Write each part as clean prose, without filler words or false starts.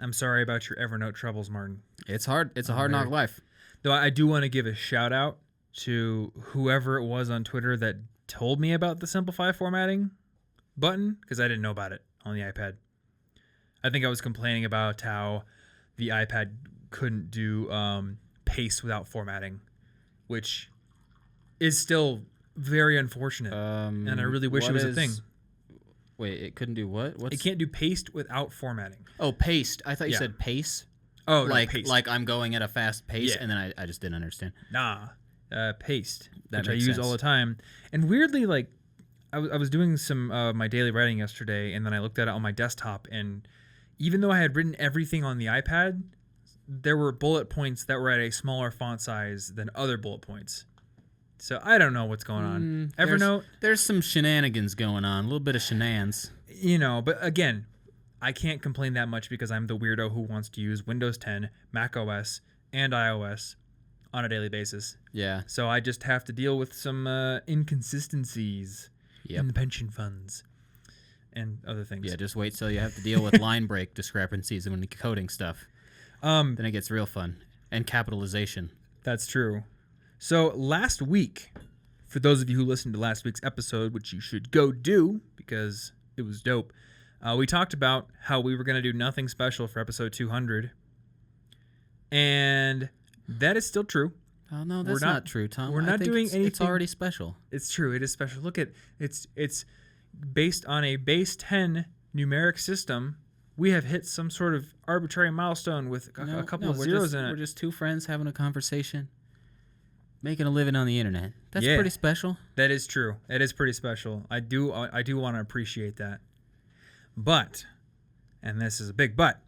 I'm sorry about your Evernote troubles, Martin. It's hard. It's a hard knock life. Though I do want to give a shout out to whoever it was on Twitter that told me about the simplify formatting button, because I didn't know about it on the iPad. I think I was complaining about how the iPad couldn't do paste without formatting, which is still very unfortunate. And I really wish it was a thing. Wait, it couldn't do what? It can't do paste without formatting. Oh, paste. I thought you said pace. Oh, like, no, paste. Like I'm going at a fast pace, and then I just didn't understand. Nah, paste, That which I makes use sense. all the time. And weirdly, like, I was doing some my daily writing yesterday, and then I looked at it on my desktop, and even though I had written everything on the iPad, there were bullet points that were at a smaller font size than other bullet points. So I don't know what's going on. Evernote, There's some shenanigans going on, a little bit of shenanigans. but again, I can't complain that much because I'm the weirdo who wants to use Windows 10, Mac OS, and iOS on a daily basis. Yeah. So I just have to deal with some inconsistencies in the pension funds and other things. Yeah, just wait till you have to deal with line break discrepancies when coding stuff. Then it gets real fun. And capitalization. That's true. So last week, for those of you who listened to last week's episode, which you should go do because it was dope, we talked about how we were going to do nothing special for episode 200. And that is still true. Oh, no, that's not true, Tom. We're not doing anything. It's already special. It's true. It is special. Look at it's based on a base 10 numeric system. We have hit some sort of arbitrary milestone with a couple of zeros in it. We're just two friends having a conversation, making a living on the internet. That's pretty special. That is true. It is pretty special. I do want to appreciate that. But, and this is a big but,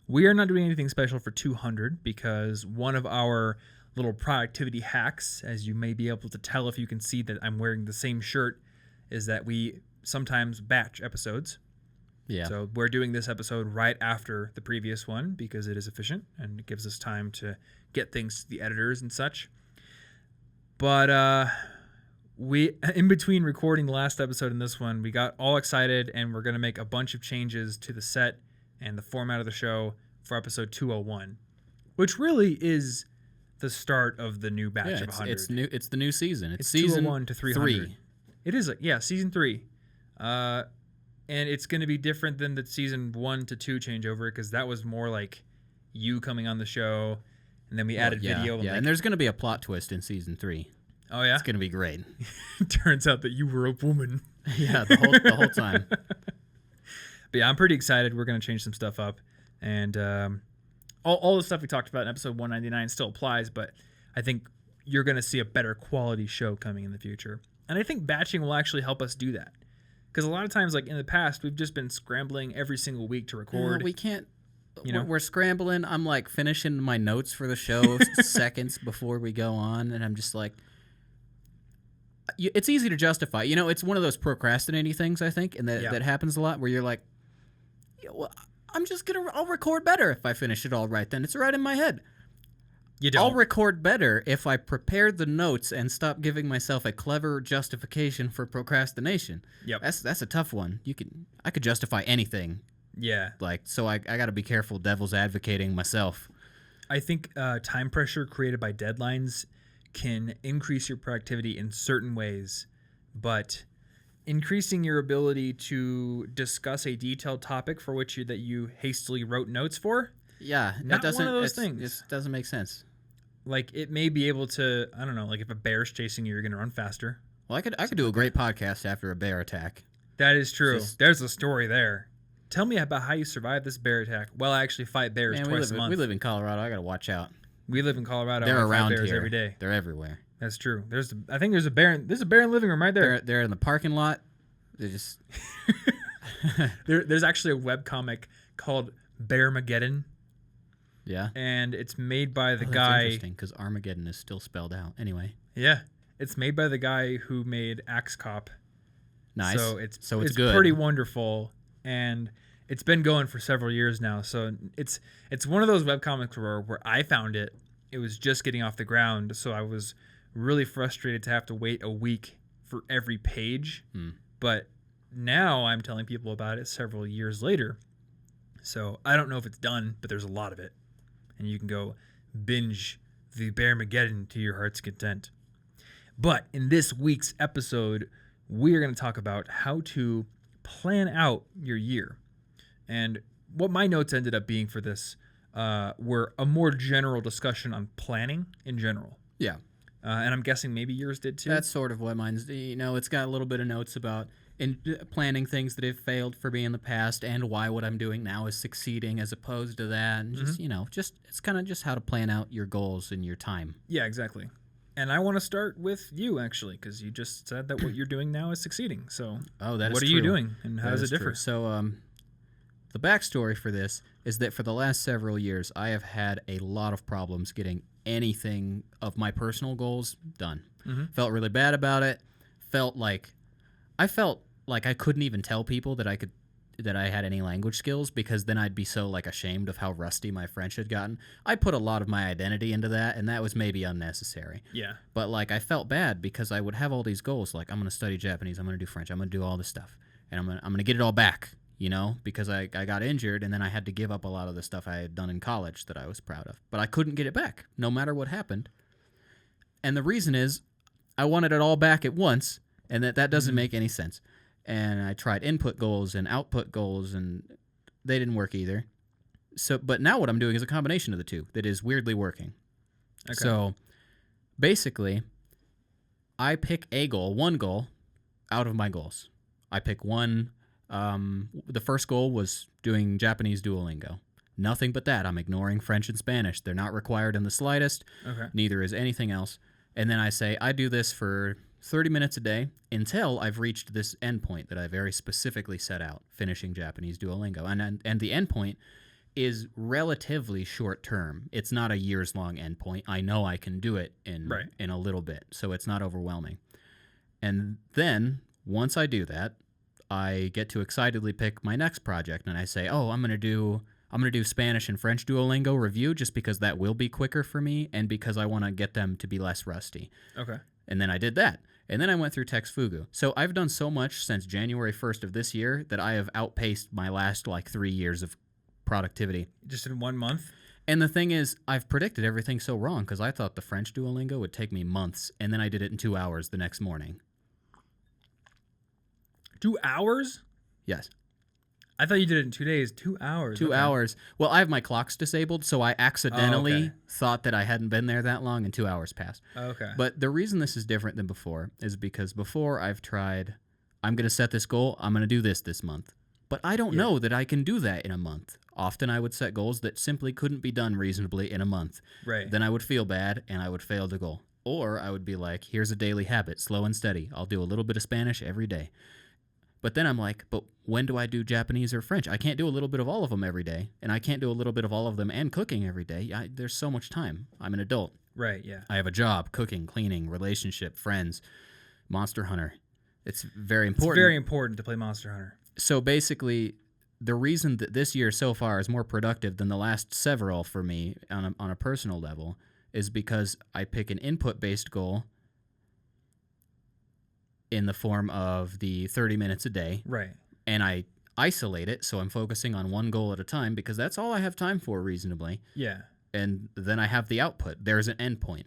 we are not doing anything special for 200 because one of our little productivity hacks, as you may be able to tell if you can see that I'm wearing the same shirt, is that we sometimes batch episodes. Yeah. So we're doing this episode right after the previous one because it is efficient and it gives us time to get things to the editors and such. But we, in between recording the last episode and this one, we got all excited and we're going to make a bunch of changes to the set and the format of the show for episode 201, which really is the start of the new batch of 100. It's the new season. It's season 201 to 300. It is, season 3. And it's going to be different than the season 1 to 2 changeover because that was more like you coming on the show, and then we added video. And there's going to be a plot twist in season 3. Oh, yeah? It's going to be great. Turns out that you were a woman. Yeah, the whole time. But yeah, I'm pretty excited. We're going to change some stuff up. And all the stuff we talked about in episode 199 still applies, but I think you're going to see a better quality show coming in the future. And I think batching will actually help us do that. Because a lot of times, like in the past, we've just been scrambling every single week to record. No, we can't. We're scrambling. I'm like finishing my notes for the show seconds before we go on, and I'm just like, it's easy to justify. It's one of those procrastinating things, I think, and that happens a lot where you're like, I'll record better if I finish it all right. Then it's right in my head. You don't. I'll record better if I prepared the notes and stop giving myself a clever justification for procrastination. Yep. That's a tough one. I could justify anything. Yeah. So I got to be careful devil's advocating myself. I think time pressure created by deadlines can increase your productivity in certain ways, but increasing your ability to discuss a detailed topic for which that you hastily wrote notes for. Yeah, not one of those things. It doesn't make sense. Like it may be able to, I don't know, like if a bear's chasing you, you're going to run faster. Well, I could do a great podcast after a bear attack. That is true. There's a story there. Tell me about how you survived this bear attack. Well, I actually fight bears twice a month. We live in Colorado. I got to watch out. We live in Colorado. They're around bears here every day. They're everywhere. That's true. I think there's a bear. There's a bear in the living room right there. They're in the parking lot. They're just. There's actually a webcomic called Bearmageddon. Yeah. And it's made by the guy. That's interesting because Armageddon is still spelled out. Anyway. Yeah, it's made by the guy who made Axe Cop. Nice. So it's good. Pretty wonderful, and it's been going for several years now. So it's one of those webcomics where I found it. It was just getting off the ground, so I was really frustrated to have to wait a week for every page. But now I'm telling people about it several years later. So I don't know if it's done, but there's a lot of it. And you can go binge the Bearmageddon to your heart's content. But in this week's episode, we are going to talk about how to plan out your year. And what my notes ended up being for this were a more general discussion on planning in general. Yeah. And I'm guessing maybe yours did too. That's sort of what mine's, it's got a little bit of notes about planning things that have failed for me in the past and why what I'm doing now is succeeding as opposed to that. And just, it's kind of just how to plan out your goals and your time. Yeah, exactly. And I want to start with you, actually, because you just said that what you're doing now is succeeding. So what are you doing and how does it differ? True. So the backstory for this is that for the last several years, I have had a lot of problems getting anything of my personal goals done. Felt really bad about it. I felt like I couldn't even tell people that I had any language skills, because then I'd be so ashamed of how rusty my French had gotten. I put a lot of my identity into that, and that was maybe unnecessary. Yeah. But I felt bad because I would have all these goals, I'm going to study Japanese, I'm going to do French, I'm going to do all this stuff, and I'm going to get it all back, because I got injured, and then I had to give up a lot of the stuff I had done in college that I was proud of. But I couldn't get it back, no matter what happened. And the reason is I wanted it all back at once, and that doesn't make any sense. And I tried input goals and output goals, and they didn't work either. But now what I'm doing is a combination of the two that is weirdly working. Okay. So basically, I pick one goal out of my goals. I pick one. The first goal was doing Japanese Duolingo. Nothing but that. I'm ignoring French and Spanish. They're not required in the slightest. Okay. Neither is anything else. And then I say, I do this for 30 minutes a day until I've reached this endpoint that I very specifically set out, finishing Japanese Duolingo. And the endpoint is relatively short term. It's not a years-long endpoint. I know I can do it in a little bit, so it's not overwhelming. And then, once I do that, I get to excitedly pick my next project, and I say, I'm going to do Spanish and French Duolingo review, just because that will be quicker for me and because I want to get them to be less rusty. Okay. And then I did that. And then I went through Text Fugu. So I've done so much since January 1st of this year that I have outpaced my last 3 years of productivity. Just in 1 month? And the thing is, I've predicted everything so wrong, because I thought the French Duolingo would take me months, and then I did it in 2 hours the next morning. 2 hours? Yes. I thought you did it in 2 days. 2 hours. 2 hours. Well, I have my clocks disabled, so I accidentally thought that I hadn't been there that long, and 2 hours passed. Okay. But the reason this is different than before is because before I've tried, I'm going to set this goal, I'm going to do this month. But I don't know that I can do that in a month. Often I would set goals that simply couldn't be done reasonably in a month. Right. Then I would feel bad, and I would fail the goal. Or I would be like, here's a daily habit, slow and steady. I'll do a little bit of Spanish every day. But then I'm like, but when do I do Japanese or French? I can't do a little bit of all of them every day, and I can't do a little bit of all of them and cooking every day. There's so much time. I'm an adult. Right, yeah. I have a job, cooking, cleaning, relationship, friends, Monster Hunter. It's very important. It's very important to play Monster Hunter. So basically, the reason that this year so far is more productive than the last several for me on a personal level is because I pick an input-based goal in the form of the 30 minutes a day. Right. And I isolate it, so I'm focusing on one goal at a time, because that's all I have time for reasonably. Yeah. And then I have the output. There's an endpoint.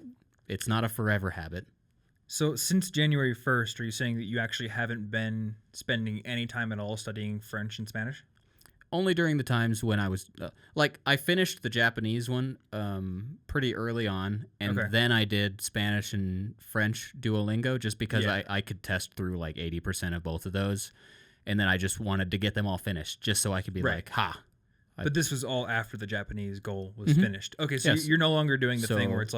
It's not a forever habit. So since January 1st, are you saying that you actually haven't been spending any time at all studying French and Spanish? Only during the times when I was I finished the Japanese one pretty early on, and then I did Spanish and French Duolingo just because I could test through 80% of both of those, and then I just wanted to get them all finished just so I could be like, ha. But this was all after the Japanese goal was finished. Okay, so you're no longer doing the thing where it's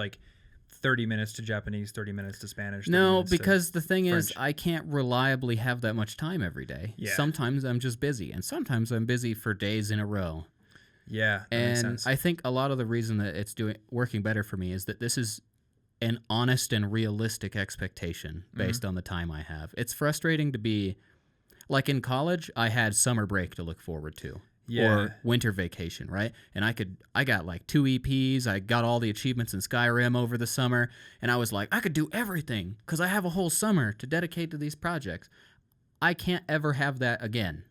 30 minutes to Japanese, 30 minutes to Spanish. No, because the thing is, I can't reliably have that much time every day. Yeah. Sometimes I'm just busy, and sometimes I'm busy for days in a row. Yeah, that makes sense. I think a lot of the reason that it's working better for me is that this is an honest and realistic expectation based on the time I have. It's frustrating to be, in college, I had summer break to look forward to. Or winter vacation, right? And I got 2 EPs. I got all the achievements in Skyrim over the summer, and I was like, I could do everything because I have a whole summer to dedicate to these projects. I can't ever have that again.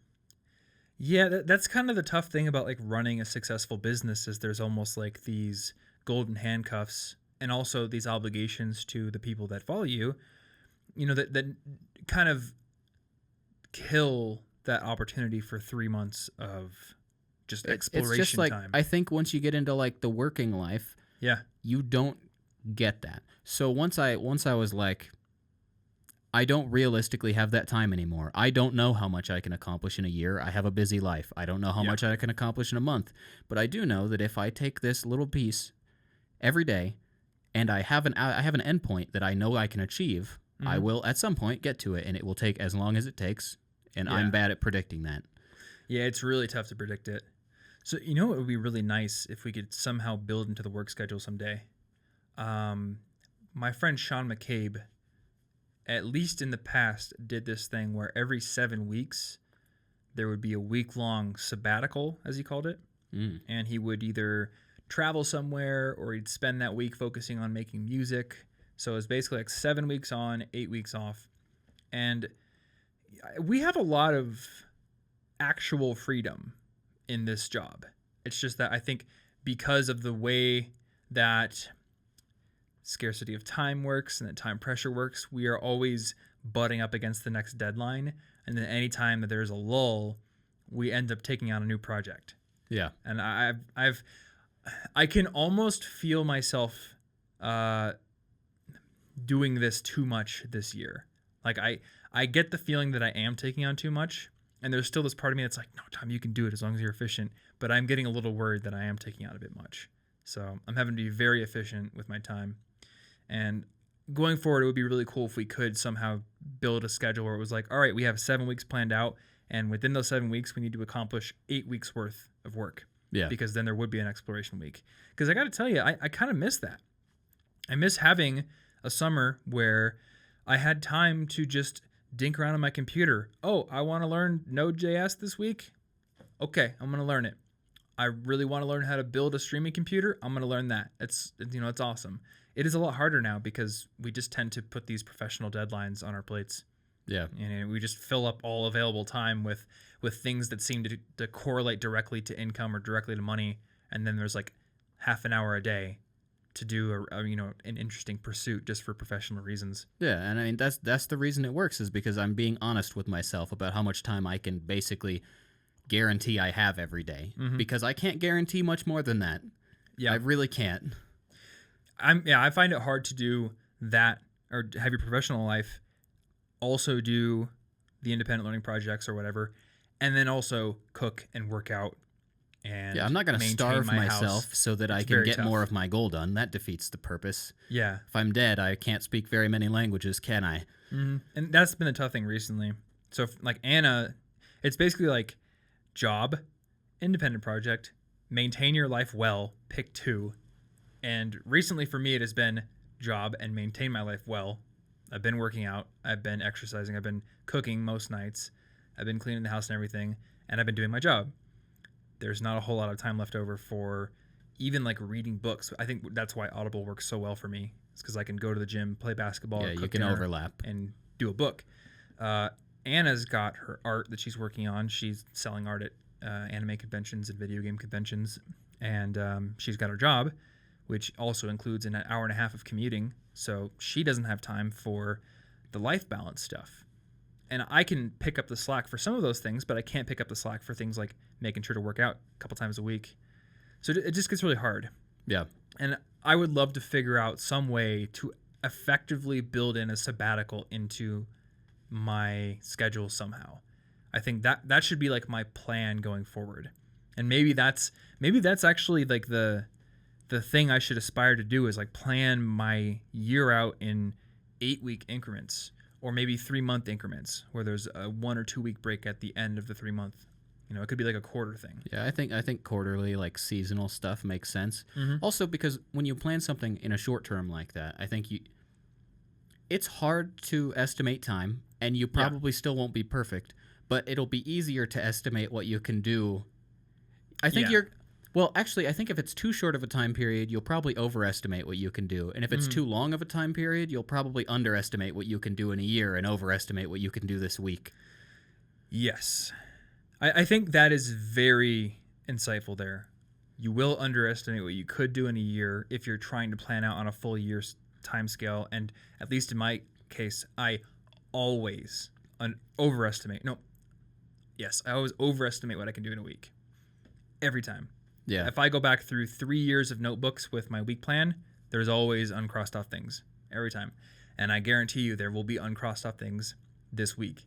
Yeah, that's kind of the tough thing about like running a successful business is there's almost like these golden handcuffs and also these obligations to the people that follow you, that kind of kill that opportunity for 3 months of just exploration it's just like, time. I think once you get into like the working life, Yeah. you don't get that. So once I was like, I don't realistically have that time anymore. I don't know how much I can accomplish in a year. I have a busy life. I don't know how much I can accomplish in a month. But I do know that if I take this little piece every day and I have an endpoint that I know I can achieve, I will at some point get to it, and it will take as long as it takes, and I'm bad at predicting that. Yeah, it's really tough to predict it. So, it would be really nice if we could somehow build into the work schedule someday. My friend Sean McCabe, at least in the past, did this thing where every 7 weeks there would be a week-long sabbatical, as he called it. And he would either travel somewhere or he'd spend that week focusing on making music. So it was basically like 7 weeks on, 8 weeks off. And we have a lot of actual freedom in this job. It's just that I think because of the way that scarcity of time works and that time pressure works, we are always butting up against the next deadline. And then any time that there's a lull, we end up taking on a new project. Yeah. And I can almost feel myself doing this too much this year. Like I get the feeling that I am taking on too much, and there's still this part of me that's like, no, Tom, you can do it as long as you're efficient. But I'm getting a little worried that I am taking on a bit much. So I'm having to be very efficient with my time. And going forward, it would be really cool if we could somehow build a schedule where it was like, all right, we have 7 weeks planned out, and within those 7 weeks, we need to accomplish 8 weeks worth of work. Yeah. Because then there would be an exploration week. Because I got to tell you, I kind of miss that. I miss having a summer where I had time to just dink around on my computer. Oh, I want to learn Node.js this week. Okay, I'm going to learn it. I really want to learn how to build a streaming computer. I'm going to learn that. It's awesome. It is a lot harder now because we just tend to put these professional deadlines on our plates. Yeah. And we just fill up all available time with things that seem to correlate directly to income or directly to money. And then there's like half an hour a day to do an interesting pursuit just for professional reasons. Yeah, and I mean that's the reason it works is because I'm being honest with myself about how much time I can basically guarantee I have every day. Because I can't guarantee much more than that. Yeah, I really can't. I find it hard to do that or have your professional life also do the independent learning projects or whatever, and then also cook and work out. And I'm not going to starve myself so that I can get more of my goal done. That defeats the purpose. Yeah. If I'm dead, I can't speak very many languages, can I? And that's been a tough thing recently. So like Anna, it's basically like job, independent project, maintain your life well, pick 2. And recently for me, it has been job and maintain my life well. I've been working out. I've been exercising. I've been cooking most nights. I've been cleaning the house and everything. And I've been doing my job. There's not a whole lot of time left over for even like reading books. I think that's why Audible works so well for me. It's because I can go to the gym, play basketball, cook you can dinner, overlap and do a book. Anna's got her art that she's working on. She's selling art at anime conventions and video game conventions. And she's got her job, which also includes an hour and a half of commuting. So she doesn't have time for the life balance stuff. And I can pick up the slack for some of those things, but I can't pick up the slack for things like making sure to work out a couple times a week. So it just gets really hard. Yeah. And I would love to figure out some way to effectively build in a sabbatical into my schedule somehow. I think that should be like my plan going forward. And maybe that's actually like the thing I should aspire to do is like plan my year out in 8-week increments. Or maybe 3-month increments where there's a 1 or 2 week break at the end of the 3 month. It could be like a quarter thing. Yeah, I think quarterly, like seasonal stuff makes sense. Also, because when you plan something in a short term like that, I think it's hard to estimate time, and you probably still won't be perfect, but it'll be easier to estimate what you can do. I think I think if it's too short of a time period, you'll probably overestimate what you can do. And if it's too long of a time period, you'll probably underestimate what you can do in a year and overestimate what you can do this week. Yes. I think that is very insightful there. You will underestimate what you could do in a year if you're trying to plan out on a full year's time scale. And at least in my case, I always overestimate. No, yes, I always overestimate what I can do in a week. Every time. Yeah. If I go back through 3 years of notebooks with my week plan, there's always uncrossed off things every time. And I guarantee you there will be uncrossed off things this week.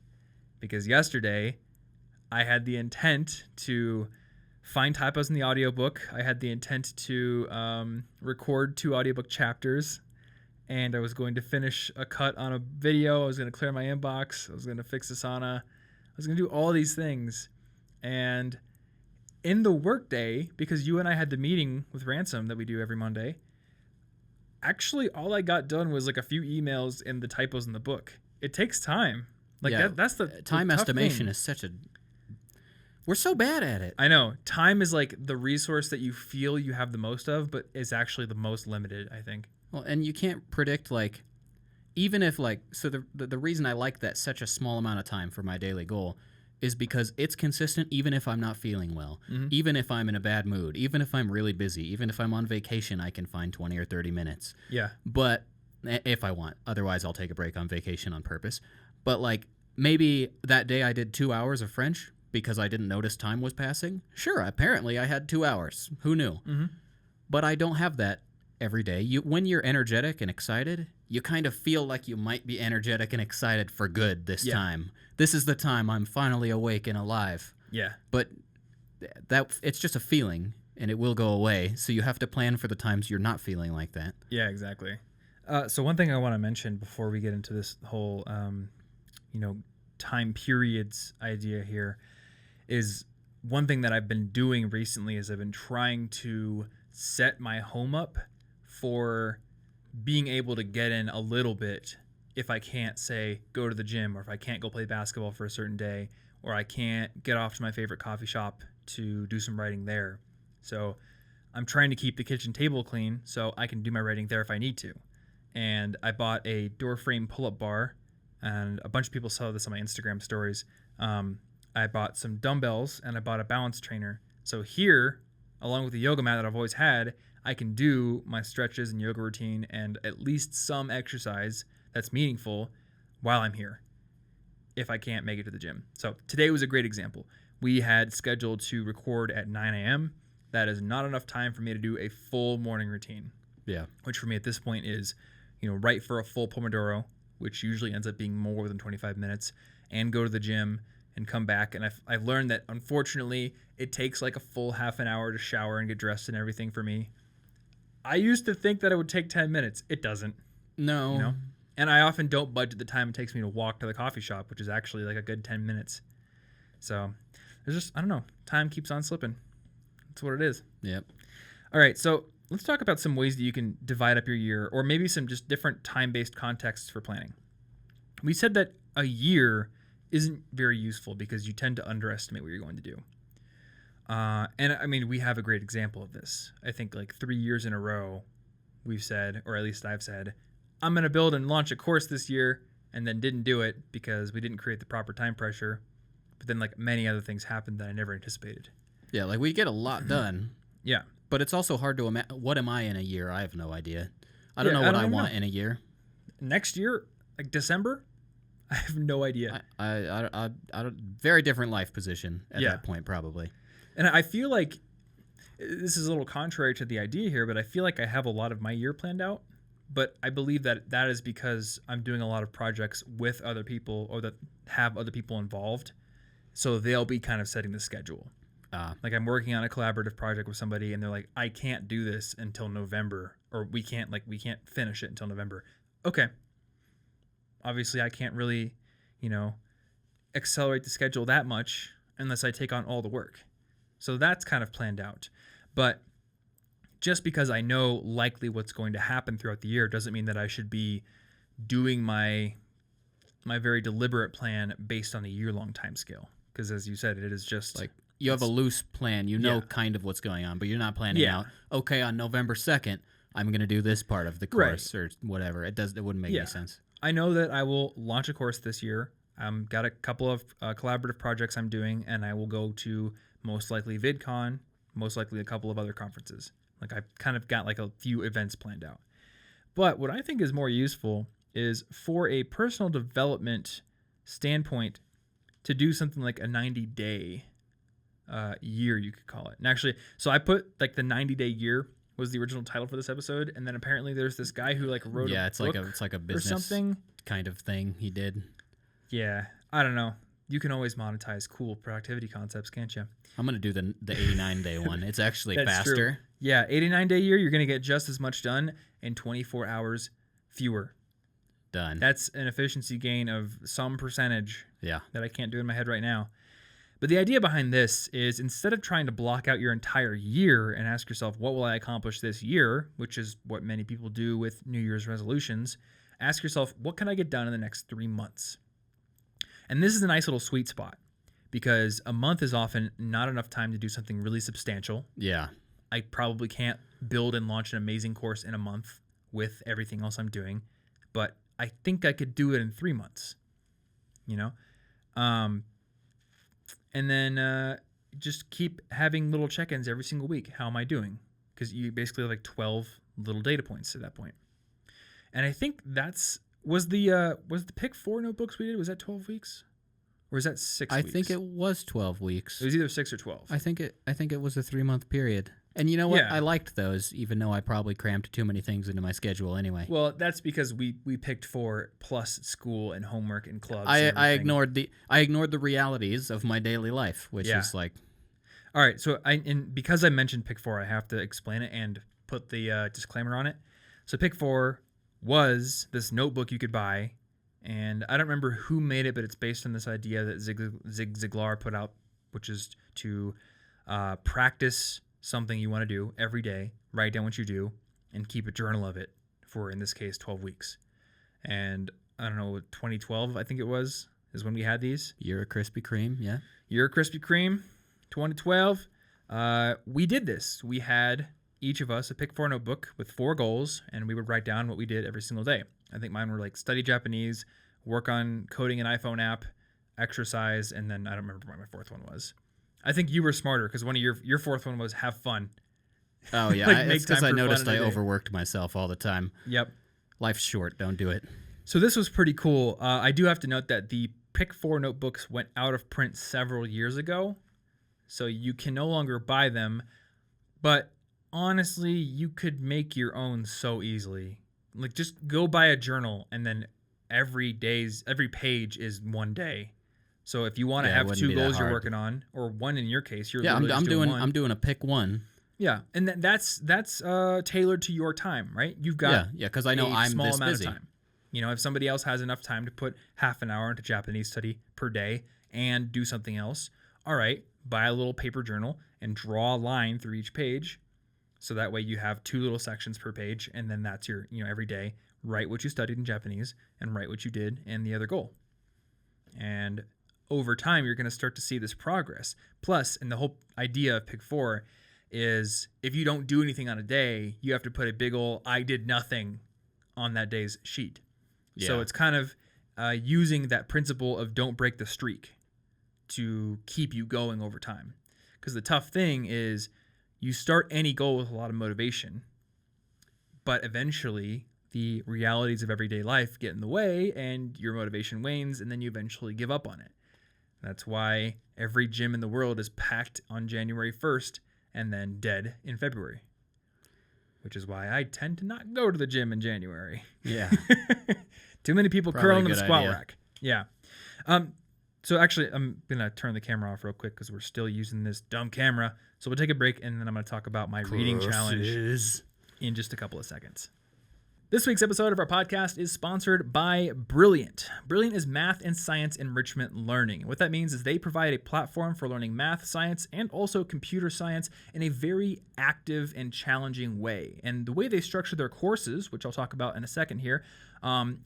Because yesterday, I had the intent to find typos in the audiobook. I had the intent to record 2 audiobook chapters. And I was going to finish a cut on a video. I was going to clear my inbox. I was going to fix Asana. I was going to do all these things. And in the workday, because you and I had the meeting with Ransom that we do every Monday, actually all I got done was like a few emails and the typos in the book. It takes time. Like that's the time estimation is such a... We're so bad at it. I know. Time is like the resource that you feel you have the most of, but is actually the most limited, I think. Well, and you can't predict, like, even if, like, so the reason I like that such a small amount of time for my daily goal is because it's consistent even if I'm not feeling well, even if I'm in a bad mood, even if I'm really busy, even if I'm on vacation, I can find 20 or 30 minutes. Yeah. But if I want, otherwise I'll take a break on vacation on purpose. But, like, maybe that day I did 2 hours of French because I didn't notice time was passing. Sure, apparently I had 2 hours. Who knew? But I don't have that every day. When you're energetic and excited, you kind of feel like you might be energetic and excited for good this time. This is the time I'm finally awake and alive. Yeah. But it's just a feeling, and it will go away. So you have to plan for the times you're not feeling like that. Yeah, exactly. So one thing I want to mention before we get into this whole, time periods idea here is one thing that I've been doing recently is I've been trying to set my home up for being able to get in a little bit if I can't, say, go to the gym, or if I can't go play basketball for a certain day, or I can't get off to my favorite coffee shop to do some writing there. So I'm trying to keep the kitchen table clean so I can do my writing there if I need to. And I bought a door frame pull-up bar, and a bunch of people saw this on my Instagram stories. I bought some dumbbells, and I bought a balance trainer. So here, along with the yoga mat that I've always had, I can do my stretches and yoga routine and at least some exercise that's meaningful while I'm here if I can't make it to the gym. So today was a great example. We had scheduled to record at 9 a.m. That is not enough time for me to do a full morning routine. Yeah. Which for me at this point is, write for a full Pomodoro, which usually ends up being more than 25 minutes, and go to the gym and come back. And I've learned that, unfortunately, it takes like a full half an hour to shower and get dressed and everything for me. I used to think that it would take 10 minutes. It doesn't. No. And I often don't budget the time it takes me to walk to the coffee shop, which is actually like a good 10 minutes. So there's just, I don't know, time keeps on slipping. That's what it is. Yep. All right, so let's talk about some ways that you can divide up your year, or maybe some just different time-based contexts for planning. We said that a year isn't very useful because you tend to underestimate what you're going to do. And I mean, we have a great example of this. I think like 3 years in a row, we've said, or at least I've said, I'm going to build and launch a course this year, and then didn't do it because we didn't create the proper time pressure. But then like many other things happened that I never anticipated. Yeah, like we get a lot done. Yeah. But it's also hard to imagine. What am I in a year? I have no idea. I don't know what I want in a year. Next year, like December, I have no idea. I very different life position at that point, probably. And I feel like this is a little contrary to the idea here, but I feel like I have a lot of my year planned out. But I believe that that is because I'm doing a lot of projects with other people, or that have other people involved. So they'll be kind of setting the schedule. Like I'm working on a collaborative project with somebody, and they're like, I can't do this until November, or we can't finish it until November. Okay. Obviously I can't really, accelerate the schedule that much unless I take on all the work. So that's kind of planned out. But just because I know likely what's going to happen throughout the year doesn't mean that I should be doing my very deliberate plan based on a year-long time scale. Because as you said, it is just like you have a loose plan. You know kind of what's going on, but you're not planning out, okay, on November 2nd, I'm going to do this part of the course or whatever. It wouldn't make any sense. I know that I will launch a course this year. got a couple of collaborative projects I'm doing, and I will go to most likely VidCon, most likely a couple of other conferences. Like I've kind of got like a few events planned out. But what I think is more useful is for a personal development standpoint to do something like a 90-day year, you could call it. And actually, so I put like the 90-day year was the original title for this episode, and then apparently there's this guy who like wrote a book it's like a business or something kind of thing he did. Yeah, I don't know. You can always monetize cool productivity concepts, can't you? I'm gonna do the 89-day one. It's actually faster. True. Yeah, 89-day year, you're gonna get just as much done in 24 hours fewer. Done. That's an efficiency gain of some percentage. Yeah. That I can't do in my head right now. But the idea behind this is instead of trying to block out your entire year and ask yourself, what will I accomplish this year, which is what many people do with New Year's resolutions, ask yourself, what can I get done in the next 3 months? And this is a nice little sweet spot because a month is often not enough time to do something really substantial. Yeah. I probably can't build and launch an amazing course in a month with everything else I'm doing, but I think I could do it in 3 months, you know? And then just keep having little check-ins every single week. How am I doing? Because you basically have like 12 little data points at that point. And I think was the Pick 4 notebooks we did, was that 12 weeks? Or is that 6 weeks? I think it was 12 weeks. It was either 6 or 12. I think it was a 3-month period. And you know what? Yeah. I liked those, even though I probably crammed too many things into my schedule anyway. Well, that's because we picked 4 plus school and homework and clubs. I ignored the realities of my daily life, which is like. All right, so because I mentioned Pick 4, I have to explain it and put the disclaimer on it. So Pick 4 was this notebook you could buy, and I don't remember who made it, but it's based on this idea that Zig Ziglar put out, which is to practice something you want to do every day, write down what you do, and keep a journal of it for, in this case, 12 weeks. And I don't know, 2012, I think it was, is when we had these. You're a Krispy Kreme, yeah. You're a Krispy Kreme, 2012. We did this. We had each of us a Pick 4 notebook with 4 goals, and we would write down what we did every single day. I think mine were like study Japanese, work on coding an iPhone app, exercise, and then I don't remember what my 4th one was. I think you were smarter because one of your 4th one was have fun. Oh yeah, like, it's because I noticed I overworked myself all the time. Yep. Life's short, don't do it. So this was pretty cool. I do have to note that the Pick 4 notebooks went out of print several years ago, so you can no longer buy them. But honestly, you could make your own so easily. Like just go buy a journal, and then every page is one day. So if you want to have 2 goals you're working on, or one in your case, you're I'm doing one. I'm doing a Pick 1. Yeah, and that's tailored to your time, right? You've got because I know I'm small this amount busy. of time. You know, if somebody else has enough time to put half an hour into Japanese study per day and do something else, all right, buy a little paper journal and draw a line through each page, so that way you have 2 little sections per page, and then that's your every day write what you studied in Japanese and write what you did and the other goal. And over time, you're going to start to see this progress. Plus, and the whole idea of Pick 4 is if you don't do anything on a day, you have to put a big ol' I did nothing on that day's sheet. Yeah. So it's kind of using that principle of don't break the streak to keep you going over time. Because the tough thing is you start any goal with a lot of motivation, but eventually the realities of everyday life get in the way and your motivation wanes, and then you eventually give up on it. That's why every gym in the world is packed on January 1st and then dead in February, which is why I tend to not go to the gym in January. Yeah. Too many people curling in the squat rack. Yeah. So actually, I'm going to turn the camera off real quick because we're still using this dumb camera. So we'll take a break, and then I'm going to talk about my reading challenge in just a couple of seconds. This week's episode of our podcast is sponsored by Brilliant. Brilliant is math and science enrichment learning. What that means is they provide a platform for learning math, science, and also computer science in a very active and challenging way. And the way they structure their courses, which I'll talk about in a second here,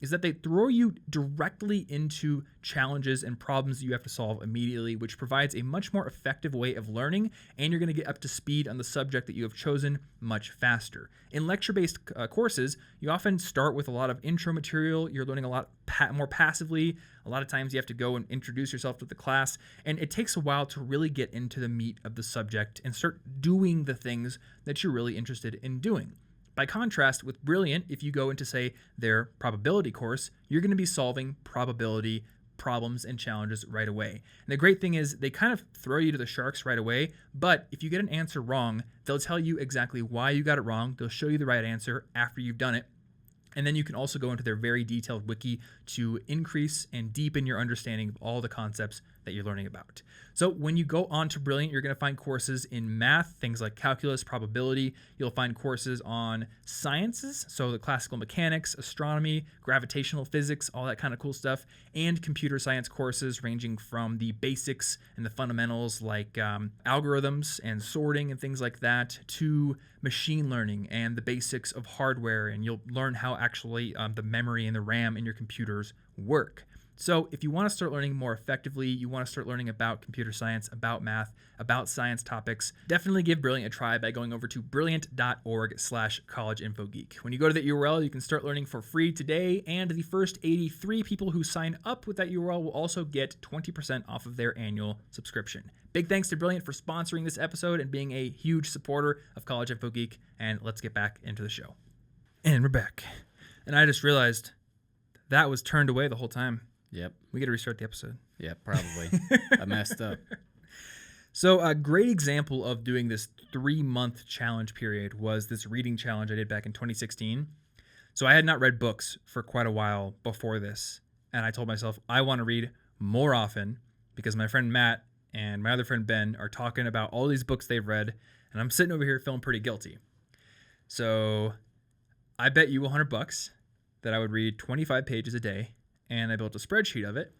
is that they throw you directly into challenges and problems that you have to solve immediately, which provides a much more effective way of learning, and you're going to get up to speed on the subject that you have chosen much faster. In lecture-based courses, you often start with a lot of intro material. You're learning a lot more passively. A lot of times you have to go and introduce yourself to the class, and it takes a while to really get into the meat of the subject and start doing the things that you're really interested in doing. By contrast, with Brilliant, if you go into, say, their probability course, you're going to be solving probability problems and challenges right away. And the great thing is they kind of throw you to the sharks right away, but if you get an answer wrong, they'll tell you exactly why you got it wrong. They'll show you the right answer after you've done it. And then you can also go into their very detailed wiki to increase and deepen your understanding of all the concepts that you're learning about. So when you go on to Brilliant, you're going to find courses in math, things like calculus, probability. You'll find courses on sciences, so the classical mechanics, astronomy, gravitational physics, all that kind of cool stuff, and computer science courses ranging from the basics and the fundamentals like algorithms and sorting and things like that to machine learning and the basics of hardware, and you'll learn how actually the memory and the RAM in your computers work. So if you want to start learning more effectively, you want to start learning about computer science, about math, about science topics, definitely give Brilliant a try by going over to brilliant.org/collegeinfogeek. When you go to that URL, you can start learning for free today, and the first 83 people who sign up with that URL will also get 20% off of their annual subscription. Big thanks to Brilliant for sponsoring this episode and being a huge supporter of College Info Geek, and let's get back into the show. And we're back. And I just realized that was turned away the whole time. Yep. We got to restart the episode. Yeah, probably. I messed up. So a great example of doing this 3-month challenge period was this reading challenge I did back in 2016. So I had not read books for quite a while before this. And I told myself I want to read more often because my friend Matt and my other friend Ben are talking about all these books they've read. And I'm sitting over here feeling pretty guilty. So I bet you $100 that I would read 25 pages a day. And I built a spreadsheet of it,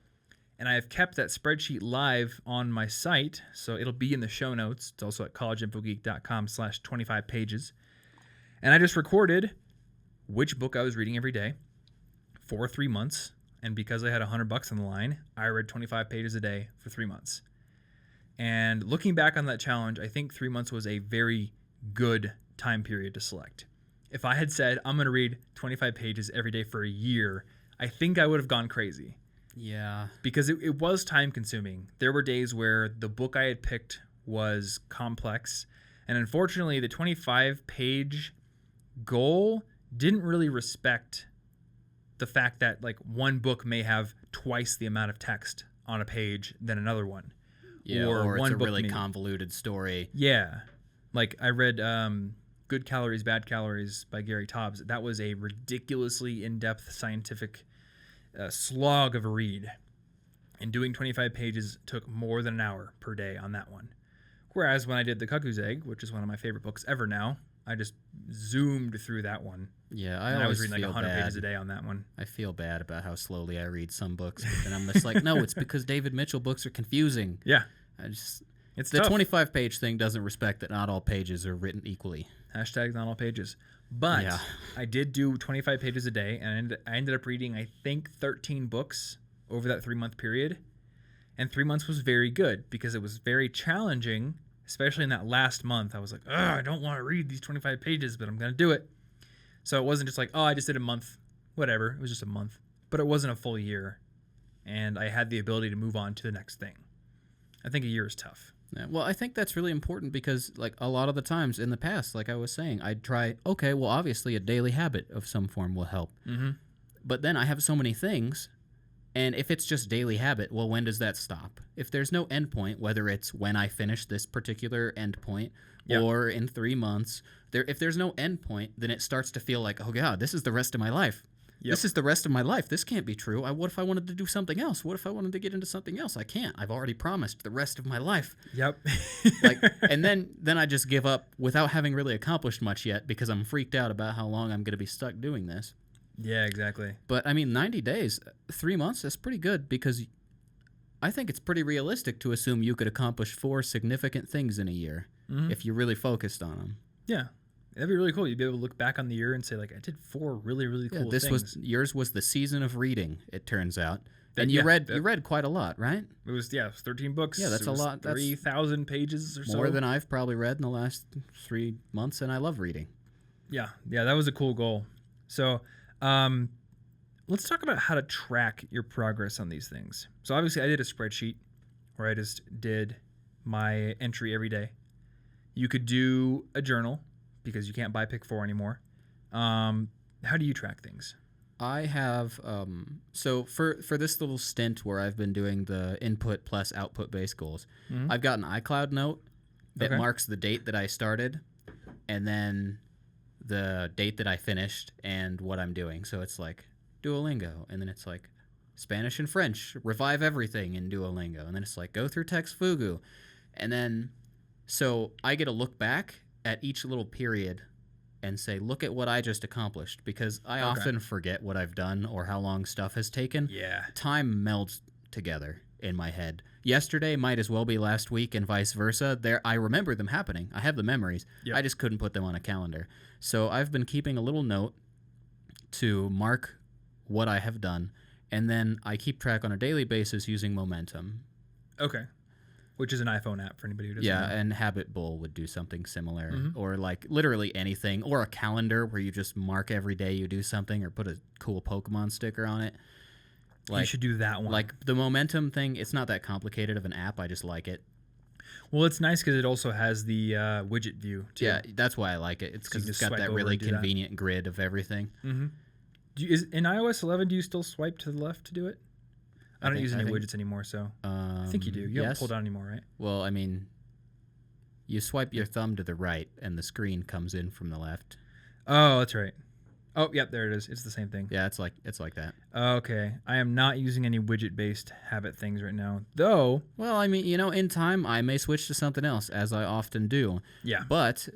and I have kept that spreadsheet live on my site, so it'll be in the show notes. It's also at collegeinfogeek.com/25 pages. And I just recorded which book I was reading every day for 3 months, and because I had $100 on the line, I read 25 pages a day for 3 months. And looking back on that challenge, I think 3 months was a very good time period to select. If I had said, I'm going to read 25 pages every day for a year, I think I would have gone crazy. Yeah. Because it was time consuming. There were days where the book I had picked was complex. And unfortunately, the 25-page goal didn't really respect the fact that like one book may have twice the amount of text on a page than another one. Yeah, or it's a really convoluted story. Yeah. Like I read Good Calories, Bad Calories by Gary Taubes. That was a ridiculously in-depth scientific slog of a read. And doing 25 pages took more than an hour per day on that one. Whereas when I did The Cuckoo's Egg, which is one of my favorite books ever now, I just zoomed through that one. Yeah, I was reading like 100 pages a day on that one. I feel bad about how slowly I read some books. But then I'm just like, no, it's because David Mitchell books are confusing. Yeah. It's the 25-page thing doesn't respect that not all pages are written equally. Hashtag not all pages. But yeah. I did do 25 pages a day, and I ended up reading, I think, 13 books over that 3-month period. And 3 months was very good because it was very challenging, especially in that last month. I was like, I don't want to read these 25 pages, but I'm going to do it. So it wasn't just like, I just did a month. Whatever. It was just a month. But it wasn't a full year. And I had the ability to move on to the next thing. I think a year is tough. Yeah, well, I think that's really important because, like, a lot of the times in the past, like I was saying, I'd try, okay, well, obviously a daily habit of some form will help. Mm-hmm. But then I have so many things, and if it's just daily habit, well, when does that stop? If there's no endpoint, whether it's when I finish this particular endpoint or in 3 months, if there's no endpoint, then it starts to feel like, oh, God, this is the rest of my life. Yep. This is the rest of my life. This can't be true. What if I wanted to do something else? What if I wanted to get into something else? I can't. I've already promised the rest of my life. Yep. And then I just give up without having really accomplished much yet because I'm freaked out about how long I'm going to be stuck doing this. Yeah, exactly. But, I mean, 90 days, 3 months, that's pretty good because I think it's pretty realistic to assume you could accomplish 4 significant things in a year if you really focused on them. Yeah. That'd be really cool. You'd be able to look back on the year and say, like, I did 4 really, really cool things. Yours was the season of reading, it turns out. And you read quite a lot, right? It was 13 books. Yeah, that's a lot. That's 3,000 pages or so. More than I've probably read in the last 3 months, and I love reading. Yeah, that was a cool goal. So, let's talk about how to track your progress on these things. So obviously I did a spreadsheet where I just did my entry every day. You could do a journal because you can't buy Pick 4 anymore. How do you track things? I have so for this little stint where I've been doing the input plus output based goals, I've got an iCloud note that marks the date that I started and then the date that I finished and what I'm doing. So it's like Duolingo, and then it's like Spanish and French, revive everything in Duolingo, and then it's like go through Text Fugu, and then so I get to look back at each little period and say, look at what I just accomplished, because I often forget what I've done or how long stuff has taken. Yeah. Time melds together in my head. Yesterday might as well be last week and vice versa. I remember them happening. I have the memories. Yep. I just couldn't put them on a calendar. So I've been keeping a little note to mark what I have done, and then I keep track on a daily basis using Momentum. Okay. Which is an iPhone app for anybody who doesn't know. And Habit Bull would do something similar, or like literally anything, or a calendar where you just mark every day you do something, or put a cool Pokemon sticker on it. Like, you should do that one. Like the Momentum thing, it's not that complicated of an app. I just like it. Well, it's nice because it also has the widget view, too. Yeah, that's why I like it. It's because it's got that really convenient grid of everything. Mm-hmm. In iOS 11, do you still swipe to the left to do it? I don't use any widgets anymore, so I think you do. You don't pull down anymore, right? Well, I mean, you swipe your thumb to the right, and the screen comes in from the left. Oh, that's right. Oh, yep, there it is. It's the same thing. Yeah, it's like that. Okay, I am not using any widget-based habit things right now, though. Well, I mean, in time, I may switch to something else, as I often do. Yeah. But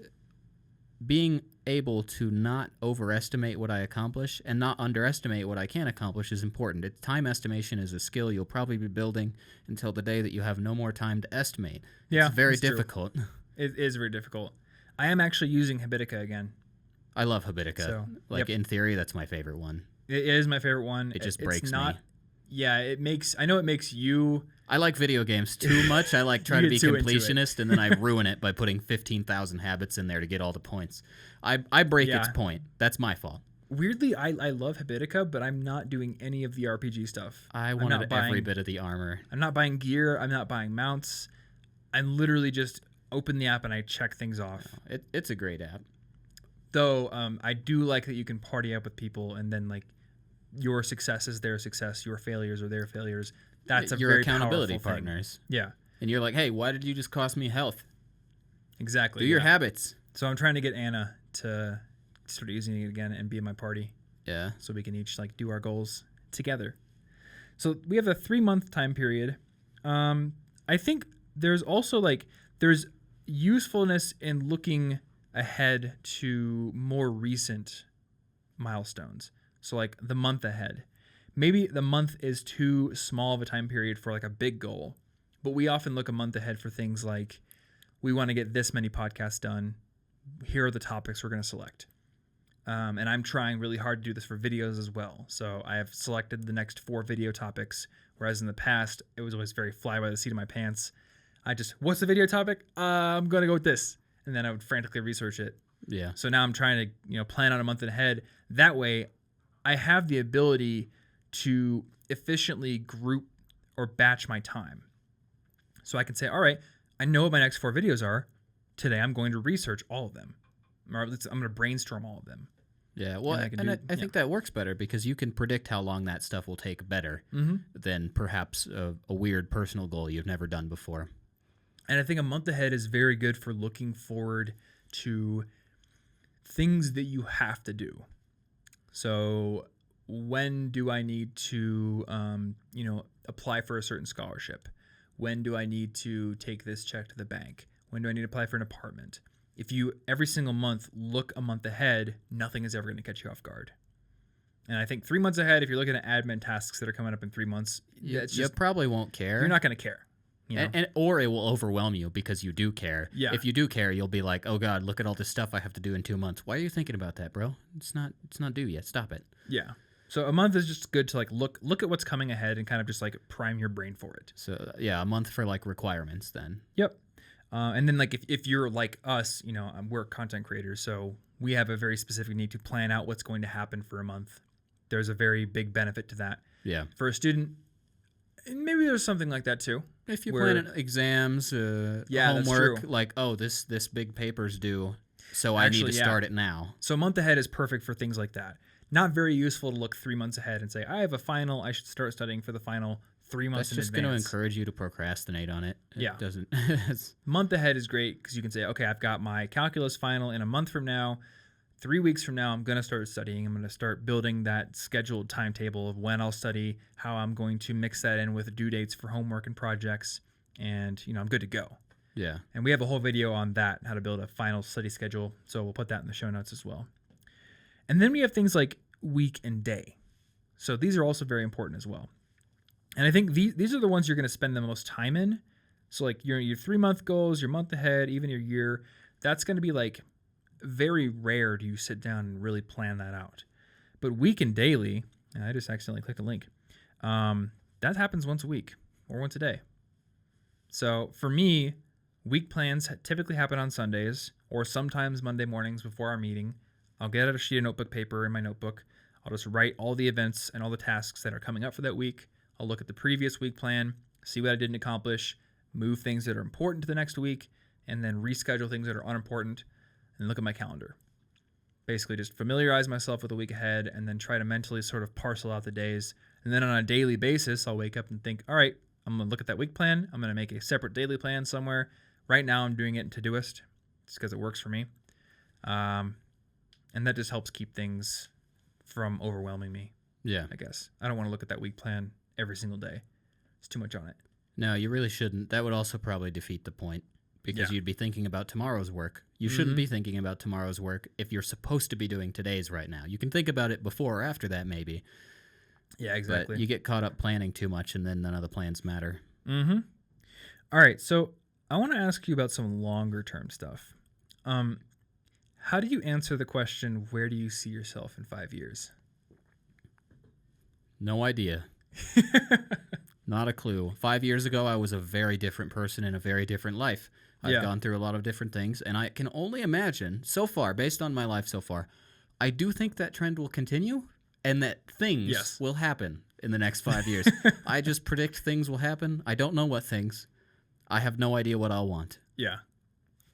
being able to not overestimate what I accomplish and not underestimate what I can accomplish is important. Time estimation is a skill you'll probably be building until the day that you have no more time to estimate. Yeah, it's very difficult. It is very difficult. I am actually using Habitica again. I love Habitica. So, in theory, that's my favorite one. It is my favorite one. It just breaks me. Yeah, I know it makes you... I like video games too much. I like trying to be completionist, and then I ruin it by putting 15,000 habits in there to get all the points. I break its point. That's my fault. Weirdly, I love Habitica, but I'm not doing any of the RPG stuff. I wanted every bit of the armor. I'm not buying gear. I'm not buying mounts. I'm literally just open the app and I check things off. It's a great app. Though I do like that you can party up with people, and then like your success is their success, your failures are their failurs. That's your very accountability powerful partners. Thing. Yeah. And you're like, hey, why did you just cost me health? Exactly. Do your habits. So I'm trying to get Anna to start using it again and be in my party. Yeah. So we can each like do our goals together. So we have a 3-month time period. I think there's also there's usefulness in looking ahead to more recent milestones. So like the month ahead. Maybe the month is too small of a time period for like a big goal, but we often look a month ahead for things like we want to get this many podcasts done. Here are the topics we're going to select. And I'm trying really hard to do this for videos as well. So I have selected the next 4 video topics, whereas in the past, it was always very fly by the seat of my pants. What's the video topic? I'm going to go with this. And then I would frantically research it. Yeah. So now I'm trying to, plan out a month ahead. That way I have the ability to efficiently group or batch my time. So I can say, all right, I know what my next 4 videos are. Today I'm going to research all of them. Or I'm going to brainstorm all of them. Yeah, well, I think that works better because you can predict how long that stuff will take better than perhaps a weird personal goal you've never done before. And I think a month ahead is very good for looking forward to things that you have to do. So when do I need to, apply for a certain scholarship? When do I need to take this check to the bank? When do I need to apply for an apartment? If you every single month look a month ahead, nothing is ever going to catch you off guard. And I think 3 months ahead, if you're looking at admin tasks that are coming up in 3 months, you probably won't care. You're not going to care. You know? Or it will overwhelm you because you do care. Yeah. If you do care, you'll be like, oh God, look at all this stuff I have to do in 2 months. Why are you thinking about that, bro? It's not due yet. Stop it. Yeah. So a month is just good to like look at what's coming ahead and kind of just like prime your brain for it. So yeah, a month for like requirements then. Yep. And then like if you're like us, you know, we're content creators, so we have a very specific need to plan out what's going to happen for a month. There's a very big benefit to that. Yeah. For a student, maybe there's something like that too. If you plan exams, homework, like, oh, this big paper's due, so I need to start it now. So a month ahead is perfect for things like that. Not very useful to look 3 months ahead and say, I have a final, I should start studying for the final 3 months in advance. That's just going to encourage you to procrastinate on it. Yeah. It doesn't. Month ahead is great because you can say, okay, I've got my calculus final in a month from now. 3 weeks from now, I'm going to start studying. I'm going to start building that scheduled timetable of when I'll study, how I'm going to mix that in with due dates for homework and projects. And, you know, I'm good to go. Yeah. And we have a whole video on that, how to build a final study schedule. So we'll put that in the show notes as well. And then we have things like week and day. So these are also very important as well. And I think these are the ones you're going to spend the most time in. So like your 3 month goals, your month ahead, even your year, that's going to be like very rare do you sit down and really plan that out. But week and daily, and I just accidentally clicked a link. That happens once a week or once a day. So for me, week plans typically happen on Sundays or sometimes Monday mornings before our meeting. I'll get out a sheet of notebook paper in my notebook. I'll just write all the events and all the tasks that are coming up for that week. I'll look at the previous week plan, see what I didn't accomplish, move things that are important to the next week, and then reschedule things that are unimportant, and look at my calendar. Basically just familiarize myself with the week ahead and then try to mentally sort of parcel out the days. And then on a daily basis, I'll wake up and think, all right, I'm going to look at that week plan. I'm going to make a separate daily plan somewhere. Right now I'm doing it in Todoist just because it works for me. And that just helps keep things from overwhelming me. Yeah. I guess. I don't want to look at that week plan every single day. It's too much on it. No, you really shouldn't. That would also probably defeat the point because you'd be thinking about tomorrow's work. You shouldn't be thinking about tomorrow's work if you're supposed to be doing today's right now. You can think about it before or after that maybe. Yeah, exactly. But you get caught up planning too much and then none of the plans matter. Mm-hmm. All right, so I want to ask you about some longer term stuff. How do you answer the question, where do you see yourself in 5 years? No idea. Not a clue. 5 years ago, I was a very different person in a very different life. I've gone through a lot of different things, and I can only imagine, so far, based on my life so far, I do think that trend will continue and that things will happen in the next 5 years. I just predict things will happen. I don't know what things. I have no idea what I'll want. Yeah.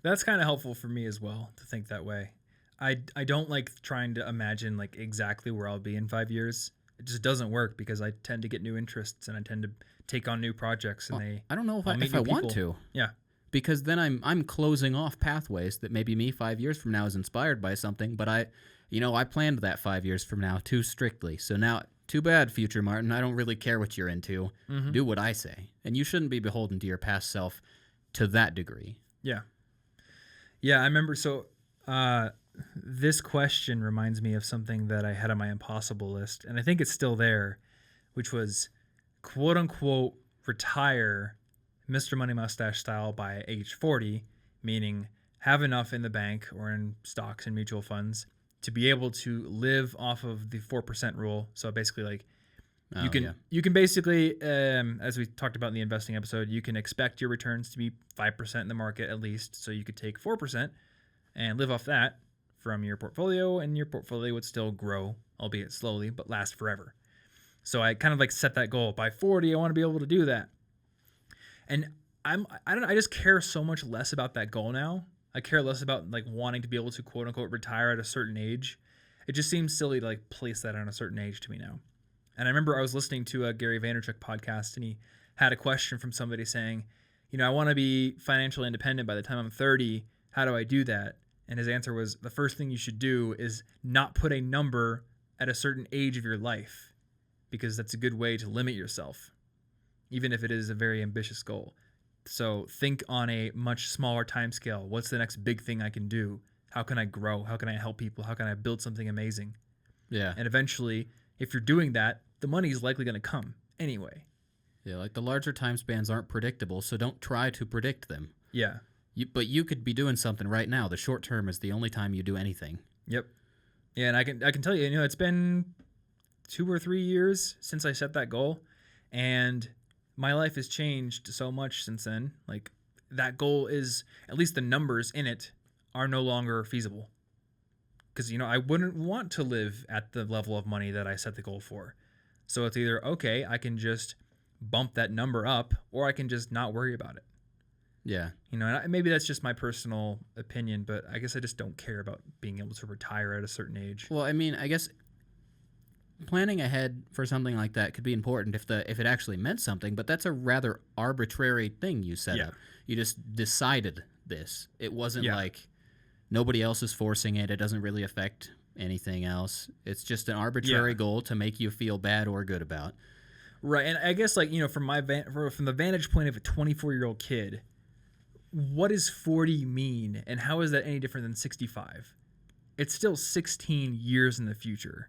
That's kind of helpful for me as well to think that way. I don't like trying to imagine like exactly where I'll be in 5 years. It just doesn't work because I tend to get new interests and I tend to take on new projects and I don't know if I want to. Yeah. Because then I'm closing off pathways that maybe me 5 years from now is inspired by something, but I planned that 5 years from now too strictly. So now, too bad, future Martin. I don't really care what you're into. Mm-hmm. Do what I say. And you shouldn't be beholden to your past self to that degree. Yeah. Yeah, I remember. So this question reminds me of something that I had on my impossible list, and I think it's still there, which was, quote unquote, retire Mr. Money Mustache style by age 40, meaning have enough in the bank or in stocks and mutual funds to be able to live off of the 4% rule. So basically, like, you can basically, as we talked about in the investing episode, you can expect your returns to be 5% in the market at least. So you could take 4% and live off that from your portfolio, and your portfolio would still grow, albeit slowly, but last forever. So I kind of like set that goal. By 40, I want to be able to do that. And I just care so much less about that goal now. I care less about like wanting to be able to quote unquote retire at a certain age. It just seems silly to like place that on a certain age to me now. And I remember I was listening to a Gary Vaynerchuk podcast, and he had a question from somebody saying, I want to be financially independent by the time I'm 30. How do I do that? And his answer was, the first thing you should do is not put a number at a certain age of your life, because that's a good way to limit yourself, even if it is a very ambitious goal. So think on a much smaller time scale. What's the next big thing I can do? How can I grow? How can I help people? How can I build something amazing? Yeah. And eventually, if you're doing that, the money is likely going to come anyway. Yeah, like the larger time spans aren't predictable, so don't try to predict them. Yeah. But you could be doing something right now. The short term is the only time you do anything. Yep. Yeah, and I can tell you, it's been 2 or 3 years since I set that goal, and my life has changed so much since then. Like, that goal is, at least the numbers in it are no longer feasible. Because, I wouldn't want to live at the level of money that I set the goal for. So it's either, okay, I can just bump that number up, or I can just not worry about it. Yeah. And maybe that's just my personal opinion, but I guess I just don't care about being able to retire at a certain age. Well, I mean, I guess planning ahead for something like that could be important if it actually meant something, but that's a rather arbitrary thing you set up. You just decided this. It wasn't like nobody else is forcing it. It doesn't really affect anything else. It's just an arbitrary goal to make you feel bad or good about. Right, and I guess from the vantage point of a 24-year-old kid, what does 40 mean, and how is that any different than 65? It's still 16 years in the future.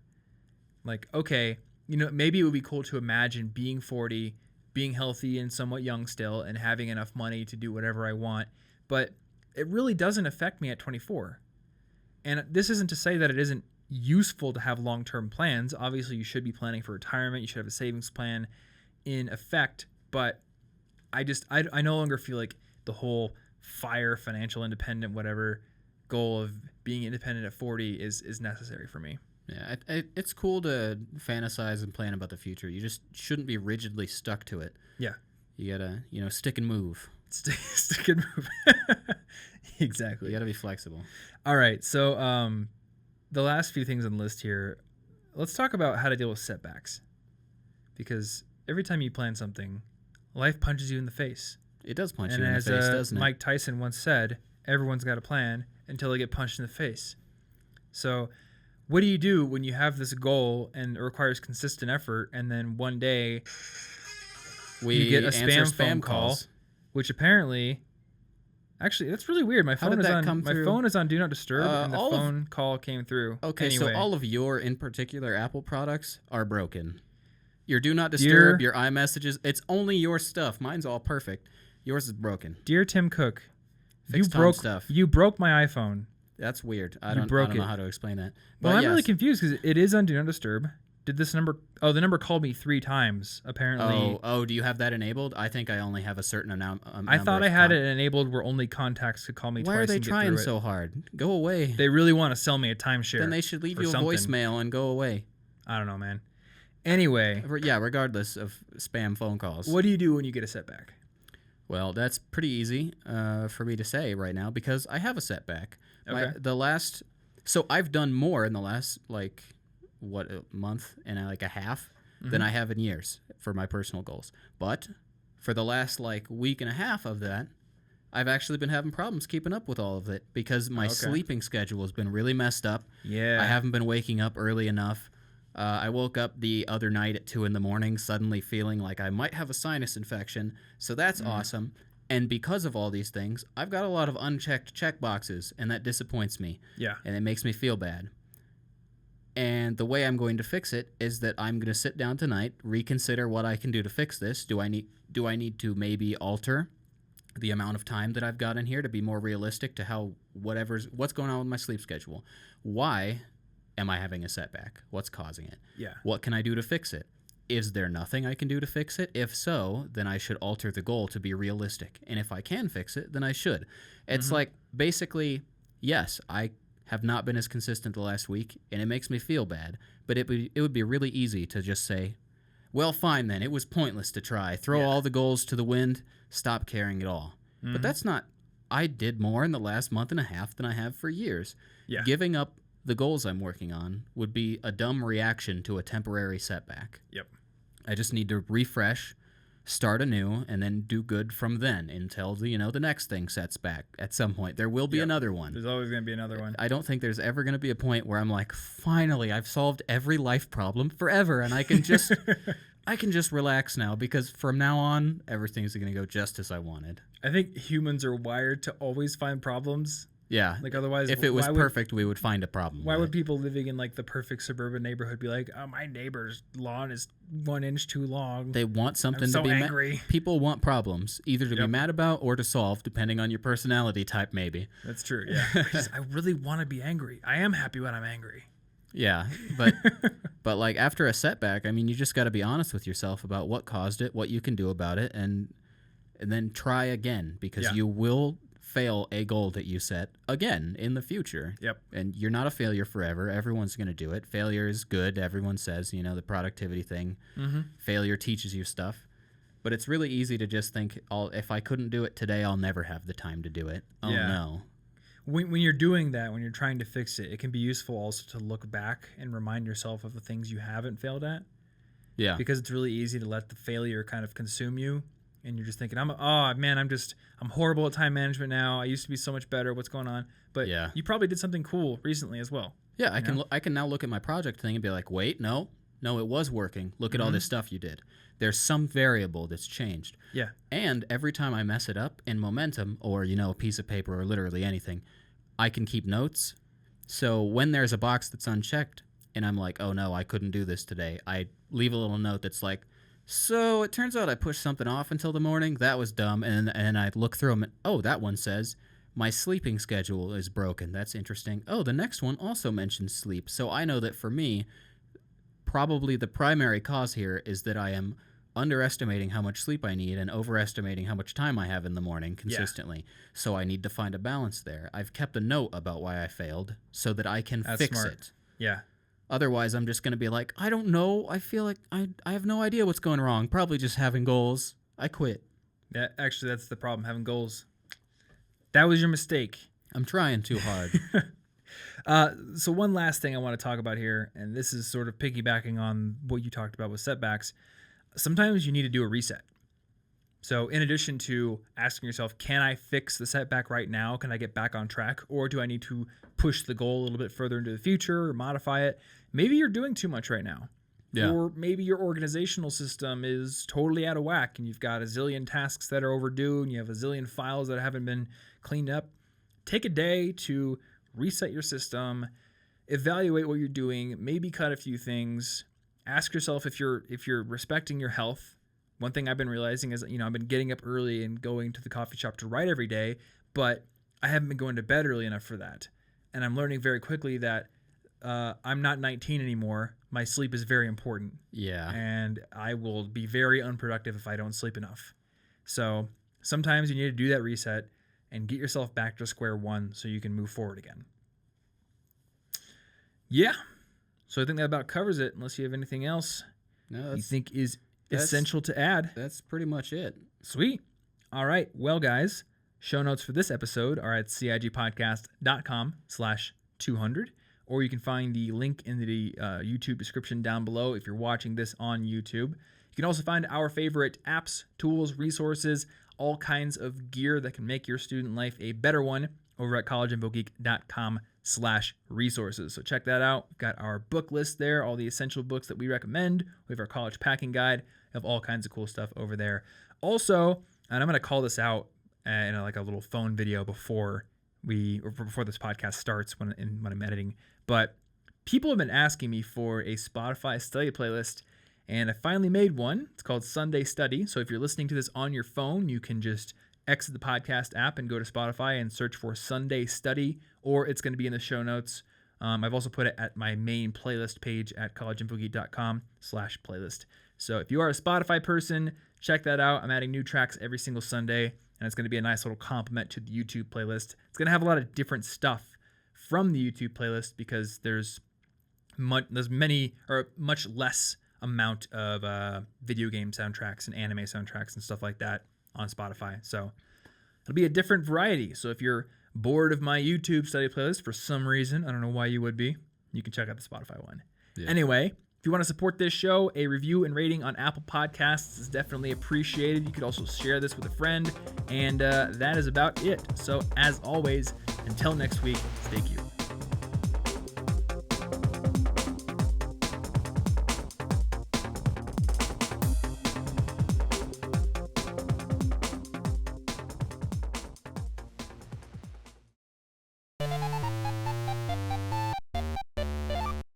Like, okay, maybe it would be cool to imagine being 40, being healthy and somewhat young still, and having enough money to do whatever I want, but it really doesn't affect me at 24. And this isn't to say that it isn't useful to have long-term plans. Obviously, you should be planning for retirement. You should have a savings plan in effect, but I no longer feel like the whole financial independent, whatever goal of being independent at 40 is necessary for me. Yeah, it's cool to fantasize and plan about the future. You just shouldn't be rigidly stuck to it. Yeah. You gotta, stick and move. Stick and move. Exactly. You gotta be flexible. All right, so the last few things on the list here, let's talk about how to deal with setbacks. Because every time you plan something, life punches you in the face. It does punch you in the face, doesn't it? Mike Tyson once said, everyone's got a plan until they get punched in the face. So what do you do when you have this goal and it requires consistent effort, and then one day you get a spam phone call, which apparently... Actually, that's really weird. My phone is on Do Not Disturb, and the phone call came through. Okay, anyway. So all of your, in particular, Apple products are broken. Your Do Not Disturb, your iMessages, it's only your stuff. Mine's all perfect. Yours is broken. Dear Tim Cook, you broke my iPhone. That's weird. I don't know how to explain that. But well, I'm really confused because it is on Do Not Disturb. Did this number... Oh, the number called me 3 times, apparently. Oh, do you have that enabled? I think I only have a certain amount. I thought I had it enabled where only contacts could call me twice. Why are they trying so hard? Go away. They really want to sell me a timeshare. Then they should leave you a voicemail and go away. I don't know, man. Anyway. Yeah, regardless of spam phone calls. What do you do when you get a setback? Well, that's pretty easy for me to say right now because I have a setback. Okay. So I've done more in the last, a month and a half than I have in years for my personal goals. But for the last week and a half of that, I've actually been having problems keeping up with all of it because my sleeping schedule has been really messed up. Yeah. I haven't been waking up early enough. I woke up the other night at 2 a.m. suddenly feeling like I might have a sinus infection. So that's awesome. And because of all these things, I've got a lot of unchecked check boxes, and that disappoints me. Yeah. And it makes me feel bad. And the way I'm going to fix it is that I'm going to sit down tonight, reconsider what I can do to fix this. Do I need to maybe alter the amount of time that I've got in here to be more realistic to what's going on with my sleep schedule? Why am I having a setback? What's causing it? Yeah. What can I do to fix it? Is there nothing I can do to fix it? If so, then I should alter the goal to be realistic. And if I can fix it, then I should. It's basically, yes, I have not been as consistent the last week, and it makes me feel bad. But it would be really easy to just say, well, fine then. It was pointless to try. Throw all the goals to the wind. Stop caring at all. But that's not... I did more in the last month and a half than I have for years. Yeah. Giving up the goals I'm working on would be a dumb reaction to a temporary setback. Yep. I just need to refresh, start anew, and then do good from then until the next thing sets back at some point. There will be another one. There's always going to be another one. I don't think there's ever going to be a point where I'm like, finally, I've solved every life problem forever, and I can just I can just relax now because from now on, everything's going to go just as I wanted. I think humans are wired to always find problems Yeah. Like otherwise, if it was perfect, we would find a problem. Why would people living in like the perfect suburban neighborhood be like, "Oh, my neighbor's lawn is 1 inch too long"? They want something so to be angry. People want problems, either to be mad about or to solve, depending on your personality type, maybe. That's true. Yeah. I really want to be angry. I am happy when I'm angry. Yeah, but like after a setback, I mean, you just got to be honest with yourself about what caused it, what you can do about it, and then try again, because you will fail a goal that you set again in the future. Yep. And you're not a failure forever. Everyone's going to do it. Failure is good. Everyone says, the productivity thing. Mm-hmm. Failure teaches you stuff. But it's really easy to just think, if I couldn't do it today, I'll never have the time to do it. Oh, no. When you're doing that, when you're trying to fix it, it can be useful also to look back and remind yourself of the things you haven't failed at. Yeah. Because it's really easy to let the failure kind of consume you. And you're just thinking, I'm horrible at time management now. I used to be so much better. What's going on? But you probably did something cool recently as well. Yeah, I can now look at my project thing and be like, wait, no, it was working. Look at all this stuff you did. There's some variable that's changed. Yeah. And every time I mess it up in Momentum or, a piece of paper or literally anything, I can keep notes. So when there's a box that's unchecked and I'm like, oh no, I couldn't do this today, I leave a little note that's like, so it turns out I pushed something off until the morning. That was dumb. And I look through them. And, oh, that one says my sleeping schedule is broken. That's interesting. Oh, the next one also mentions sleep. So I know that for me, probably the primary cause here is that I am underestimating how much sleep I need and overestimating how much time I have in the morning consistently. Yeah. So I need to find a balance there. I've kept a note about why I failed so that I can fix it. Yeah. Otherwise, I'm just going to be like, I don't know. I feel like I have no idea what's going wrong. Probably just having goals. I quit. Yeah, actually, that's the problem, having goals. That was your mistake. I'm trying too hard. So one last thing I want to talk about here, and this is sort of piggybacking on what you talked about with setbacks. Sometimes you need to do a reset. So in addition to asking yourself, can I fix the setback right now? Can I get back on track? Or do I need to push the goal a little bit further into the future or modify it? Maybe you're doing too much right now. Yeah. Or maybe your organizational system is totally out of whack and you've got a zillion tasks that are overdue and you have a zillion files that haven't been cleaned up. Take a day to reset your system, evaluate what you're doing, maybe cut a few things. Ask yourself if you're respecting your health. One thing I've been realizing is, I've been getting up early and going to the coffee shop to write every day, but I haven't been going to bed early enough for that. And I'm learning very quickly that I'm not 19 anymore. My sleep is very important. Yeah. And I will be very unproductive if I don't sleep enough. So sometimes you need to do that reset and get yourself back to square one so you can move forward again. Yeah. So I think that about covers it, unless you have anything else you think is essential to add. That's pretty much it. Sweet. All right. Well, guys, show notes for this episode are at cigpodcast.com/200, or you can find the link in the YouTube description down below if you're watching this on YouTube. You can also find our favorite apps, tools, resources, all kinds of gear that can make your student life a better one over at collegeinfogeek.com/resources. So check that out. We've got our book list there, all the essential books that we recommend. We have our college packing guide. We have all kinds of cool stuff over there. Also, and I'm going to call this out in a little phone video before this podcast starts when I'm editing, but people have been asking me for a Spotify study playlist, and I finally made one. It's called Sunday Study. So if you're listening to this on your phone, you can just exit the podcast app and go to Spotify and search for Sunday Study, or it's going to be in the show notes. I've also put it at my main playlist page at collegeinfogeek.com/playlist. So if you are a Spotify person, check that out. I'm adding new tracks every single Sunday, and it's going to be a nice little complement to the YouTube playlist. It's going to have a lot of different stuff from the YouTube playlist because there's much less amount of video game soundtracks and anime soundtracks and stuff like that on Spotify. So it'll be a different variety. So if you're bored of my YouTube study playlist for some reason, I don't know why you would be, you can check out the Spotify one. Yeah. Anyway, if you want to support this show, a review and rating on Apple Podcasts is definitely appreciated. You could also share this with a friend. And that is about it. So as always, until next week, stay curious.